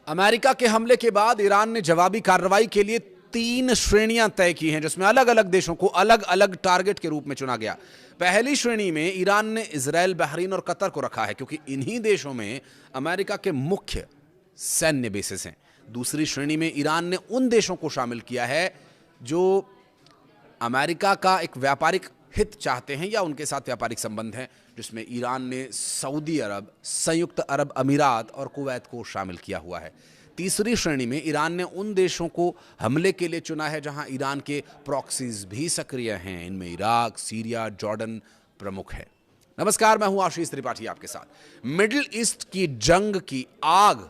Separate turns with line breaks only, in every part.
America के हमले के बाद ईरान ने जवाबी कार्रवाई के लिए 3 श्रेणियां तय की हैं, जिसमें अलग अलग देशों को अलग अलग टारगेट के रूप में चुना गया। पहली श्रेणी में ईरान ने इजराइल, बहरीन और कतर को रखा है, क्योंकि इन्हीं देशों में अमेरिका के मुख्य सैन्य बेसेस हैं। दूसरी श्रेणी में ईरान ने उन देशों को शामिल किया है जो अमेरिका का एक व्यापारिक हित चाहते हैं या उनके साथ व्यापारिक संबंध हैं, जिसमें ईरान ने सऊदी अरब, संयुक्त अरब अमीरात और कुवैत को शामिल किया हुआ है। तीसरी श्रेणी में ईरान ने उन देशों को हमले के लिए चुना है जहां ईरान के प्रॉक्सीज भी सक्रिय हैं। इनमें इराक, सीरिया, जॉर्डन प्रमुख है। नमस्कार, मैं हूं आशीष त्रिपाठी आपके साथ। मिडिल ईस्ट की जंग की आग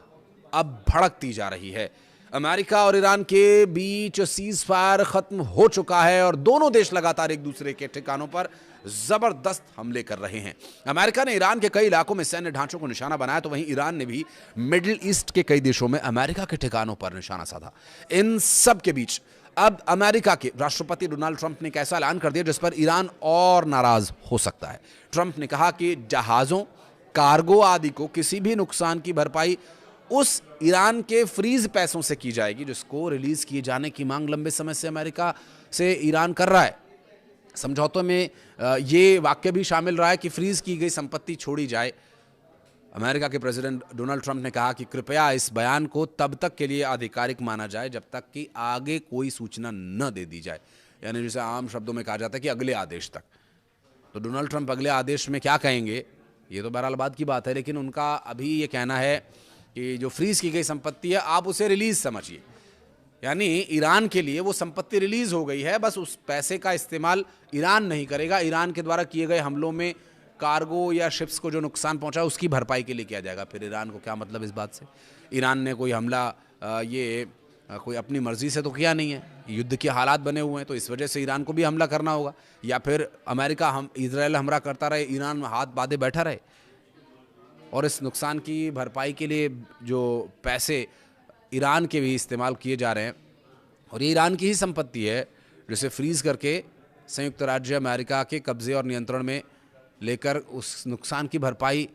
अब भड़कती जा रही है। अमेरिका और ईरान के बीच सीज फायर खत्म हो चुका है और दोनों देश लगातार एक दूसरे के ठिकानों पर जबरदस्त हमले कर रहे हैं। अमेरिका ने ईरान के कई इलाकों में सैन्य ढांचों को निशाना बनाया, तो वहीं ईरान ने भी मिडिल ईस्ट के कई देशों में अमेरिका के ठिकानों पर निशाना साधा। इन सब के बीच अब अमेरिका के राष्ट्रपति डोनाल्ड ट्रंप ने एक ऐसा ऐलान कर दिया जिस पर ईरान और नाराज हो सकता है। ट्रंप ने कहा कि जहाजों, कार्गो आदि को किसी भी नुकसान की भरपाई उस ईरान के फ्रीज पैसों से की जाएगी जिसको रिलीज किए जाने की मांग लंबे समय से अमेरिका से ईरान कर रहा है। समझौतों में ये वाक्य भी शामिल रहा है कि फ्रीज की गई संपत्ति छोड़ी जाए। अमेरिका के प्रेसिडेंट डोनाल्ड ट्रंप ने कहा कि कृपया इस बयान को तब तक के लिए आधिकारिक माना जाए जब तक कि आगे कोई सूचना न दे दी जाए, यानी जिसे आम शब्दों में कहा जाता है कि अगले आदेश तक। तो डोनाल्ड ट्रंप अगले आदेश में क्या कहेंगे ये तो बहरहाल बाद की बात है, लेकिन उनका अभी ये कहना है कि जो फ्रीज की गई संपत्ति है आप उसे रिलीज समझिए, यानी ईरान के लिए वो संपत्ति रिलीज हो गई है, बस उस पैसे का इस्तेमाल ईरान नहीं करेगा। ईरान के द्वारा किए गए हमलों में कार्गो या शिप्स को जो नुकसान पहुंचा उसकी भरपाई के लिए किया जाएगा। फिर ईरान को क्या मतलब इस बात से? ईरान ने कोई हमला कोई अपनी मर्जी से तो किया नहीं है, युद्ध के हालात बने हुए हैं, तो इस वजह से ईरान को भी हमला करना होगा। या फिर अमेरिका इजराइल हमला करता रहे, ईरान हाथ बांधे बैठा रहे और इस नुकसान की भरपाई के लिए जो पैसे ईरान के भी इस्तेमाल किए जा रहे हैं, और ये ईरान की ही संपत्ति है जिसे फ्रीज करके संयुक्त राज्य अमेरिका के कब्जे और नियंत्रण में लेकर उस नुकसान की भरपाई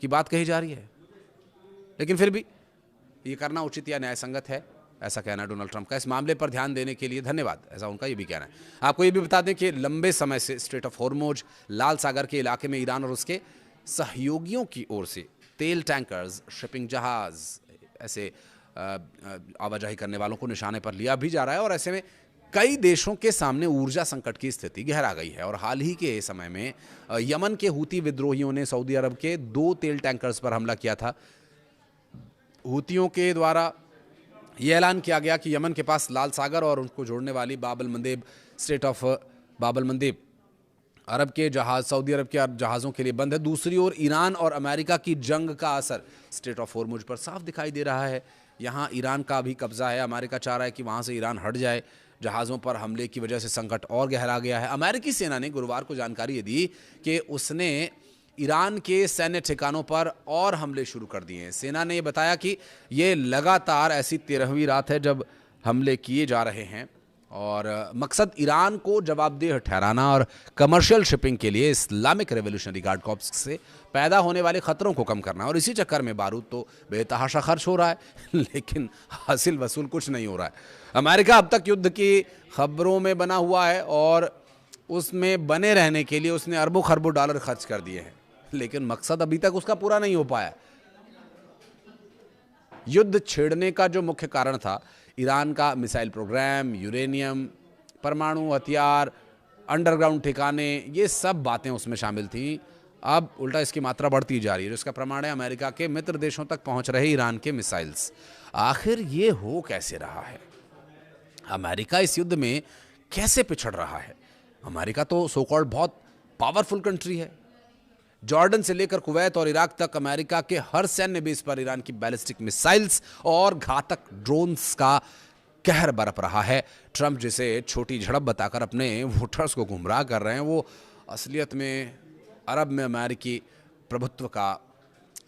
की बात कही जा रही है। लेकिन फिर भी ये करना उचित या न्यायसंगत है, ऐसा कहना है डोनाल्ड ट्रंप का। इस मामले पर ध्यान देने के लिए धन्यवाद, ऐसा उनका ये भी कहना है। आपको ये भी बता दें कि लंबे समय से स्ट्रेट ऑफ हॉर्मुज, लाल सागर के इलाके में ईरान और उसके सहयोगियों की ओर से तेल टैंकर्स, शिपिंग जहाज, ऐसे आवाजाही करने वालों को निशाने पर लिया भी जा रहा है। और ऐसे में कई देशों के सामने ऊर्जा संकट की स्थिति गहरा गई है। और हाल ही के समय में यमन के हूती विद्रोहियों ने सऊदी अरब के 2 तेल टैंकर्स पर हमला किया था। हूतियों के द्वारा यह ऐलान किया गया कि यमन के पास लाल सागर और उनको जोड़ने वाली बाब अल मंदेब, स्ट्रेट ऑफ बाब अल मंदेब, अरब के जहाज सऊदी अरब के जहाज़ों के लिए बंद है। दूसरी ओर ईरान और अमेरिका की जंग का असर स्ट्रेट ऑफ हॉर्मुज पर साफ दिखाई दे रहा है। यहाँ ईरान का भी कब्जा है। अमेरिका चाह रहा है कि वहाँ से ईरान हट जाए। जहाज़ों पर हमले की वजह से संकट और गहरा गया है। अमेरिकी सेना ने गुरुवार को जानकारी ये दी कि उसने ईरान के सैन्य ठिकानों पर और हमले शुरू कर दिए हैं। सेना ने ये बताया कि ये लगातार ऐसी 13वीं रात है जब हमले किए जा रहे हैं और मकसद ईरान को जवाबदेह ठहराना और कमर्शियल शिपिंग के लिए इस्लामिक रेवोल्यूशनरी गार्ड कॉर्प्स से पैदा होने वाले खतरों को कम करना। और इसी चक्कर में बारूद तो बेतहाशा खर्च हो रहा है, लेकिन हासिल वसूल कुछ नहीं हो रहा है। अमेरिका अब तक युद्ध की खबरों में बना हुआ है और उसमें बने रहने के लिए उसने अरबों खरबों डॉलर खर्च कर दिए हैं, लेकिन मकसद अभी तक उसका पूरा नहीं हो पाया। युद्ध छेड़ने का जो मुख्य कारण था, ईरान का मिसाइल प्रोग्राम, यूरेनियम, परमाणु हथियार, अंडरग्राउंड ठिकाने, ये सब बातें उसमें शामिल थी। अब उल्टा इसकी मात्रा बढ़ती जा रही है, जिसका प्रमाण है अमेरिका के मित्र देशों तक पहुंच रहे ईरान के मिसाइल्स। आखिर ये हो कैसे रहा है? अमेरिका इस युद्ध में कैसे पिछड़ रहा है? अमेरिका तो सो कॉल्ड बहुत पावरफुल कंट्री है। जॉर्डन से लेकर कुवैत और इराक तक अमेरिका के हर सैन्य बेस पर ईरान की बैलिस्टिक मिसाइल्स और घातक ड्रोन्स का कहर बरप रहा है। ट्रंप जिसे छोटी झड़प बताकर अपने वोटर्स को गुमराह कर रहे हैं, वो असलियत में अरब में अमेरिकी प्रभुत्व का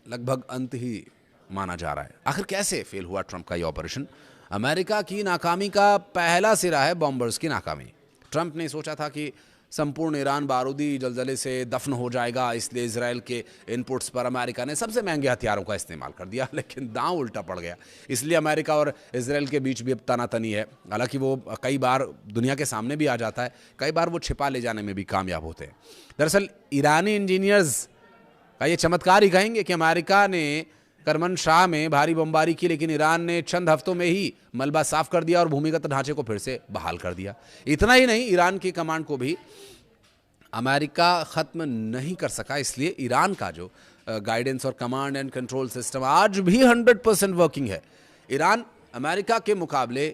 लगभग अंत ही माना जा रहा है। आखिर कैसे फेल हुआ ट्रंप का यह ऑपरेशन? अमेरिका की नाकामी का पहला सिरा है बॉम्बर्स की नाकामी। ट्रंप ने सोचा था कि संपूर्ण ईरान बारूदी जलजले से दफन हो जाएगा, इसलिए इजराइल के इनपुट्स पर अमेरिका ने सबसे महंगे हथियारों का इस्तेमाल कर दिया। लेकिन दांव उल्टा पड़ गया, इसलिए अमेरिका और इजराइल के बीच भी अब तनातनी है। हालांकि वो कई बार दुनिया के सामने भी आ जाता है, कई बार वो छिपा ले जाने में भी कामयाब होते हैं। दरअसल ईरानी इंजीनियर्स का ये चमत्कार ही कहेंगे कि अमेरिका ने करमनशाह में भारी बमबारी की, लेकिन ईरान ने चंद हफ्तों में ही मलबा साफ कर दिया और भूमिगत ढांचे को फिर से बहाल कर दिया। इतना ही नहीं, ईरान की कमांड को भी अमेरिका खत्म नहीं कर सका, इसलिए ईरान का जो गाइडेंस और कमांड एंड कंट्रोल सिस्टम आज भी 100% वर्किंग है। ईरान अमेरिका के मुकाबले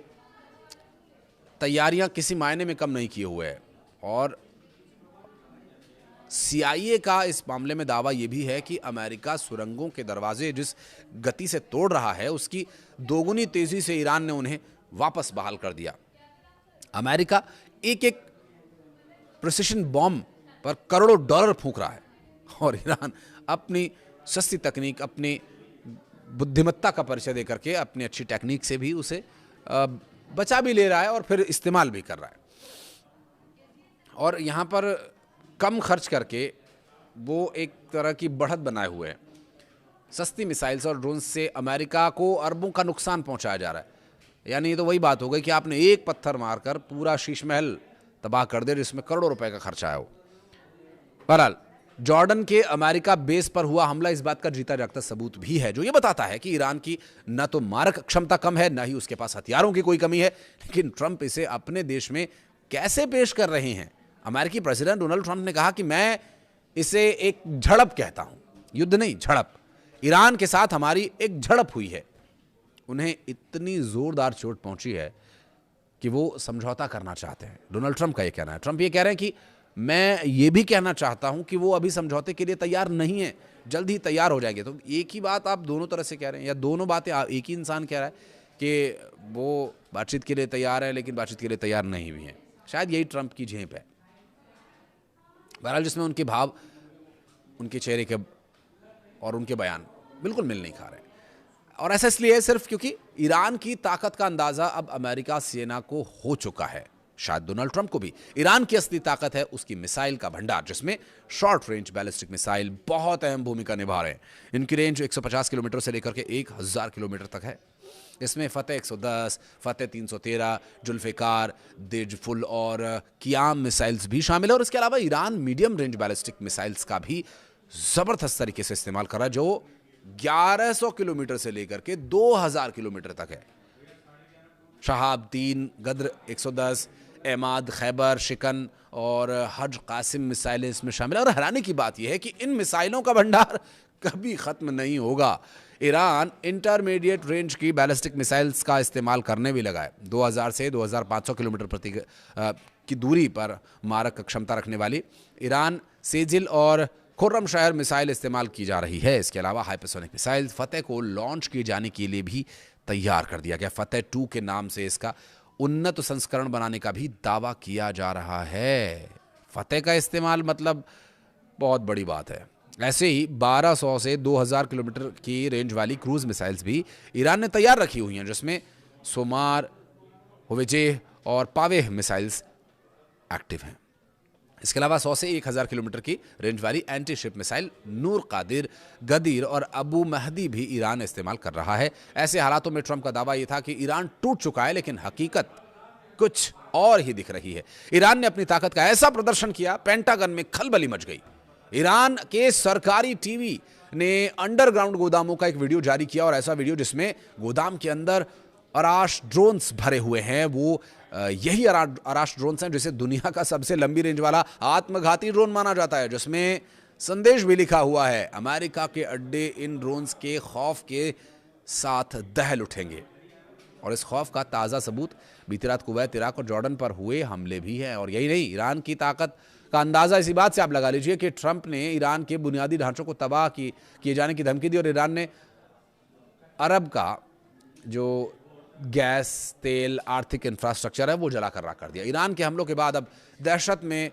तैयारियां किसी मायने में कम नहीं किए हुए है, और CIA का इस मामले में दावा यह भी है कि अमेरिका सुरंगों के दरवाजे जिस गति से तोड़ रहा है, उसकी दोगुनी तेजी से ईरान ने उन्हें वापस बहाल कर दिया। अमेरिका एक एक प्रिसिशन बॉम्ब पर करोड़ों डॉलर फूंक रहा है, और ईरान अपनी सस्ती तकनीक, अपनी बुद्धिमत्ता का परिचय देकर के अपनी अच्छी टेक्निक से भी उसे बचा भी ले रहा है और फिर इस्तेमाल भी कर रहा है। और यहाँ पर कम खर्च करके वो एक तरह की बढ़त बनाए हुए हैं। सस्ती मिसाइल्स और ड्रोन से अमेरिका को अरबों का नुकसान पहुंचाया जा रहा है। यानी ये तो वही बात हो गई कि आपने एक पत्थर मारकर पूरा शीश महल तबाह कर दे, जिसमें करोड़ों रुपए का खर्चा आया हो। बहरहाल जॉर्डन के अमेरिका बेस पर हुआ हमला इस बात का जीता जागता सबूत भी है, जो ये बताता है कि ईरान की न तो मारक क्षमता कम है, न ही उसके पास हथियारों की कोई कमी है, लेकिन ट्रंप इसे अपने देश में कैसे पेश कर रहे हैं। अमेरिकी प्रेसिडेंट डोनाल्ड ट्रंप ने कहा कि मैं इसे एक झड़प कहता हूं, युद्ध नहीं, झड़प। ईरान के साथ हमारी एक झड़प हुई है। उन्हें इतनी जोरदार चोट पहुंची है कि वो समझौता करना चाहते हैं। डोनाल्ड ट्रंप का ये कहना है। ट्रंप ये कह रहे हैं कि मैं ये भी कहना चाहता हूं कि वो अभी समझौते के लिए तैयार नहीं है, जल्द ही तैयार हो जाएंगे। तो एक ही बात आप दोनों तरह से कह रहे हैं, या दोनों बातें एक ही इंसान कह रहा है कि वो बातचीत के लिए तैयार है लेकिन बातचीत के लिए तैयार नहीं भी है। शायद यही ट्रंप की झेप है। बहरहाल जिसमें उनके भाव, उनके चेहरे के और उनके बयान बिल्कुल मिल नहीं खा रहे। और ऐसा इसलिए है सिर्फ क्योंकि ईरान की ताकत का अंदाजा अब अमेरिका सेना को हो चुका है। शायद डोनाल्ड ट्रंप को भी। ईरान की असली ताकत है उसकी मिसाइल का भंडार, जिसमें शॉर्ट रेंज बैलिस्टिक मिसाइल बहुत अहम भूमिका निभा रहे हैं। इनकी रेंज 150 किलोमीटर से लेकर के 1000 किलोमीटर तक है। इसमें फतेह 110, फतेह 313, जुल्फिकार, देजफुल और कियाम मिसाइल्स भी शामिल है। और इसके अलावा Iran medium range ballistic missiles का भी जबरदस्त तरीके से इस्तेमाल कर रहा है, जो 1100 किलोमीटर से लेकर के 2000 किलोमीटर तक है। शहाब 3, गद्र 110, एमाद, खैबर, शिकन और हज कासिम मिसाइलें इसमें शामिल है। और हैरानी की बात यह है कि इन मिसाइलों का भंडार कभी खत्म नहीं होगा। ईरान इंटरमीडिएट रेंज की बैलिस्टिक मिसाइल्स का इस्तेमाल करने भी लगा है। 2000 से 2500 किलोमीटर प्रति की दूरी पर मारक क्षमता रखने वाली ईरान सेजिल और खुर्रम शहर मिसाइल इस्तेमाल की जा रही है। इसके अलावा हाइपरसोनिक मिसाइल फतेह को लॉन्च किए जाने के लिए भी तैयार कर दिया गया। फतेह 2 के नाम से इसका उन्नत संस्करण बनाने का भी दावा किया जा रहा है। फतेह का इस्तेमाल मतलब बहुत बड़ी बात है। ऐसे ही 1200 से 2000 किलोमीटर की रेंज वाली क्रूज मिसाइल्स भी ईरान ने तैयार रखी हुई हैं, जिसमें सोमार, होवेजेह और पावेह मिसाइल्स एक्टिव हैं। इसके अलावा 100 से 1000 किलोमीटर की रेंज वाली एंटी शिप मिसाइल नूर कादिर, गदीर और अबू महदी भी ईरान इस्तेमाल कर रहा है। ऐसे हालातों में ट्रंप का दावा यह था कि ईरान टूट चुका है, लेकिन हकीकत कुछ और ही दिख रही है। ईरान ने अपनी ताकत का ऐसा प्रदर्शन किया, पेंटागन में खलबली मच गई। ईरान के सरकारी टीवी ने अंडरग्राउंड गोदामों का एक वीडियो जारी किया, और ऐसा वीडियो जिसमें गोदाम के अंदर अराश ड्रोन्स भरे हुए हैं। वो यही अराश ड्रोन्स हैं जिसे दुनिया का सबसे लंबी रेंज वाला आत्मघाती ड्रोन माना जाता है, जिसमें संदेश भी लिखा हुआ है, अमेरिका के अड्डे इन ड्रोन्स के खौफ के साथ दहल उठेंगे। और इस खौफ का ताज़ा सबूत बीती रात कुवैत, इराक और जॉर्डन पर हुए हमले भी हैं। और यही नहीं, ईरान की ताकत का अंदाज़ा इसी बात से आप लगा लीजिए कि ट्रंप ने ईरान के बुनियादी ढांचों को तबाह किए जाने की धमकी दी, और ईरान ने अरब का जो गैस, तेल, आर्थिक इंफ्रास्ट्रक्चर है वो जलाकर राख कर दिया। ईरान के हमलों के बाद अब दहशत में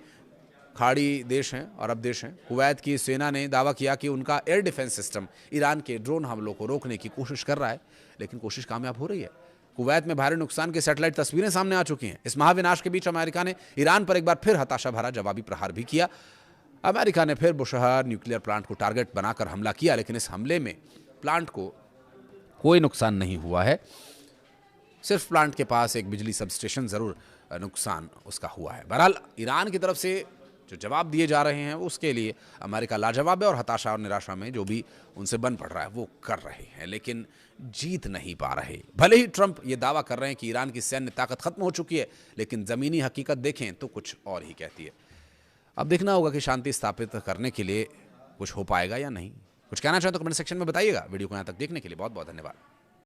खाड़ी देश हैं, अरब देश हैं। कुवैत की सेना ने दावा किया कि उनका एयर डिफेंस सिस्टम ईरान के ड्रोन हमलों को रोकने की कोशिश कर रहा है, लेकिन कोशिश कामयाब हो रही है। कुवैत में भारी नुकसान की सैटेलाइट तस्वीरें सामने आ चुकी हैं। इस महाविनाश के बीच अमेरिका ने ईरान पर एक बार फिर हताशा भरा जवाबी प्रहार भी किया। अमेरिका ने फिर बुशहर न्यूक्लियर प्लांट को टारगेट बनाकर हमला किया, लेकिन इस हमले में प्लांट को कोई नुकसान नहीं हुआ है। सिर्फ प्लांट के पास एक बिजली सबस्टेशन जरूर नुकसान उसका हुआ है। बहरहाल ईरान की तरफ से जो जवाब दिए जा रहे हैं उसके लिए अमेरिका लाजवाब है और हताशा और निराशा में जो भी उनसे बन पड़ रहा है वो कर रहे हैं, लेकिन जीत नहीं पा रहे। भले ही ट्रंप ये दावा कर रहे हैं कि ईरान की सैन्य ताकत खत्म हो चुकी है, लेकिन जमीनी हकीकत देखें तो कुछ और ही कहती है। अब देखना होगा कि शांति स्थापित करने के लिए कुछ हो पाएगा या नहीं। कुछ कहना चाहें तो कमेंट सेक्शन में बताइएगा। वीडियो को यहाँ तक देखने के लिए बहुत बहुत धन्यवाद।